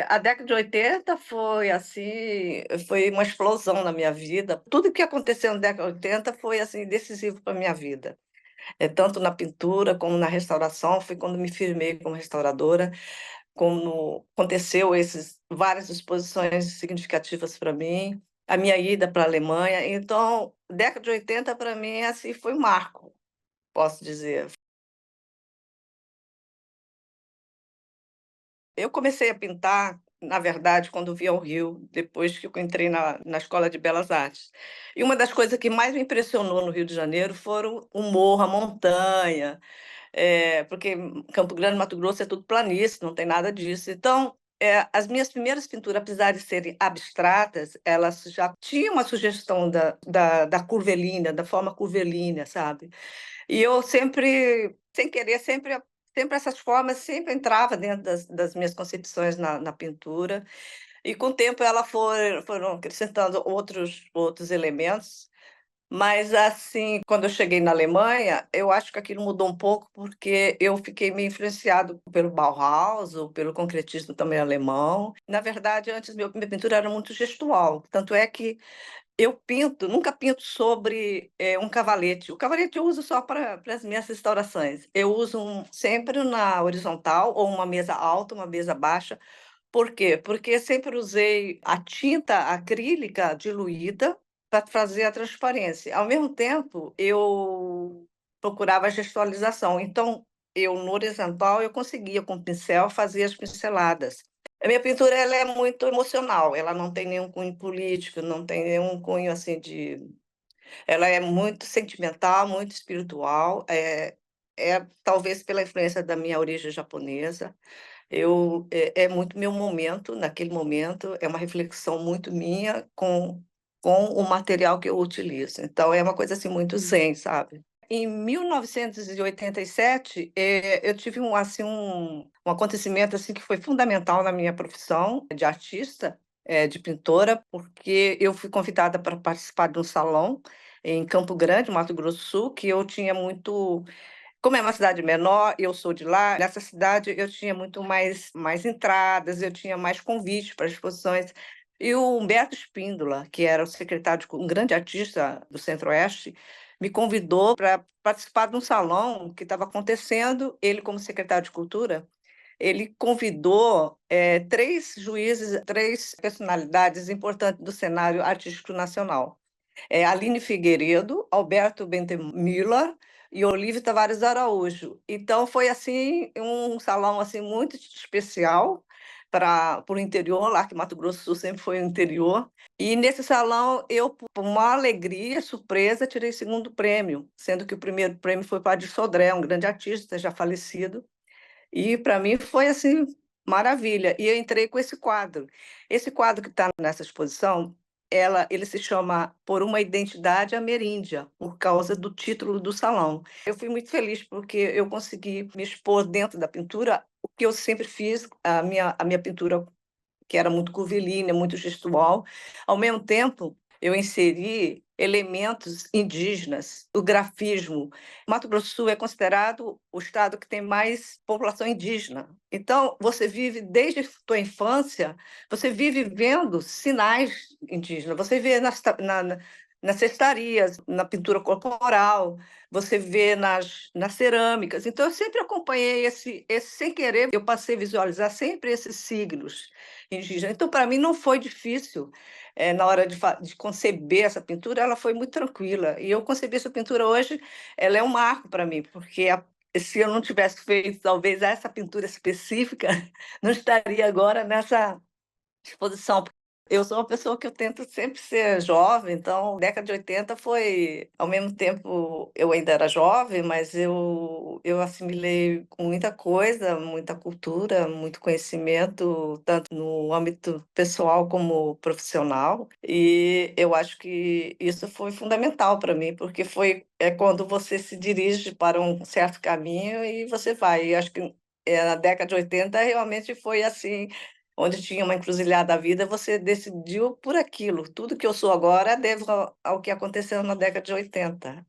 A década de 80 foi assim, foi uma explosão na minha vida. Tudo que aconteceu na década de 80 foi assim decisivo para minha vida. Tanto na pintura como na restauração, foi quando me firmei como restauradora, como aconteceu esses várias exposições significativas para mim, a minha ida para a Alemanha. Então, década de 80 para mim assim foi um marco, posso dizer. Eu comecei a pintar, na verdade, quando vim ao Rio, depois que eu entrei na Escola de Belas Artes. E uma das coisas que mais me impressionou no Rio de Janeiro foram o morro, a montanha, porque Campo Grande, Mato Grosso é tudo planície, não tem nada disso. Então, as minhas primeiras pinturas, apesar de serem abstratas, elas já tinham uma sugestão da curvilínea, da forma curvilínea, sabe? E eu sempre, sem querer, sempre essas formas sempre entrava dentro das minhas concepções na pintura. E com o tempo foram acrescentando outros elementos. Mas assim, quando eu cheguei na Alemanha, eu acho que aquilo mudou um pouco, porque eu fiquei meio influenciado pelo Bauhaus, ou pelo concretismo também alemão. Na verdade, antes minha pintura era muito gestual, tanto é que eu pinto, nunca pinto sobre um cavalete. O cavalete eu uso só para as minhas restaurações. Eu uso sempre na horizontal, ou uma mesa alta, uma mesa baixa. Por quê? Porque sempre usei a tinta acrílica diluída para fazer a transparência. Ao mesmo tempo, eu procurava a gestualização. Então, no horizontal, eu conseguia, com o pincel, fazer as pinceladas. A minha pintura ela é muito emocional, ela não tem nenhum cunho político, não tem nenhum cunho assim de. Ela é muito sentimental, muito espiritual, talvez pela influência da minha origem japonesa. É muito meu momento, naquele momento, é uma reflexão muito minha com o material que eu utilizo. Então, é uma coisa assim muito zen, sabe? Em 1987, eu tive um acontecimento assim que foi fundamental na minha profissão de artista, de pintora, porque eu fui convidada para participar de um salão em Campo Grande, Mato Grosso do Sul, que eu tinha muito. Como é uma cidade menor, eu sou de lá, nessa cidade eu tinha muito mais entradas, eu tinha mais convites para exposições. E o Humberto Espíndola, que era o secretário, um grande artista do Centro-Oeste, me convidou para participar de um salão que estava acontecendo. Ele, como secretário de Cultura, ele convidou três juízes, três personalidades importantes do cenário artístico nacional. Aline Figueiredo, Alberto Bentemiller e Olívio Tavares Araújo. Então foi assim um salão assim muito especial para o interior, lá que Mato Grosso do Sul sempre foi o interior. E nesse salão eu, por uma alegria, surpresa, tirei segundo prêmio, sendo que o primeiro prêmio foi para Adi Sodré, um grande artista já falecido. E para mim foi assim maravilha. E eu entrei com esse quadro. Esse quadro que está nessa exposição, ele se chama Por uma Identidade Ameríndia, por causa do título do salão. Eu fui muito feliz porque eu consegui me expor dentro da pintura, o que eu sempre fiz, a minha pintura que era muito curvilínea, muito gestual. Ao mesmo tempo, eu inseri elementos indígenas, o grafismo. Mato Grosso do Sul é considerado o estado que tem mais população indígena. Então, você vive desde a tua infância, você vive vendo sinais indígenas. Você vê nas cestarias, na pintura corporal, você vê nas cerâmicas. Então, eu sempre acompanhei sem querer, eu passei a visualizar sempre esses signos indígenas. Então, para mim, não foi difícil, na hora de conceber essa pintura, ela foi muito tranquila. E eu concebi essa pintura hoje, ela é um marco para mim, porque se eu não tivesse feito, talvez, essa pintura específica, não estaria agora nessa exposição. Eu sou uma pessoa que eu tento sempre ser jovem, então, década de 80 foi, ao mesmo tempo, eu ainda era jovem, mas eu assimilei com muita coisa, muita cultura, muito conhecimento, tanto no âmbito pessoal como profissional, e eu acho que isso foi fundamental para mim, porque é quando você se dirige para um certo caminho e você vai. E acho que na década de 80 realmente foi assim, onde tinha uma encruzilhada da vida, você decidiu por aquilo. Tudo que eu sou agora devo ao que aconteceu na década de 80.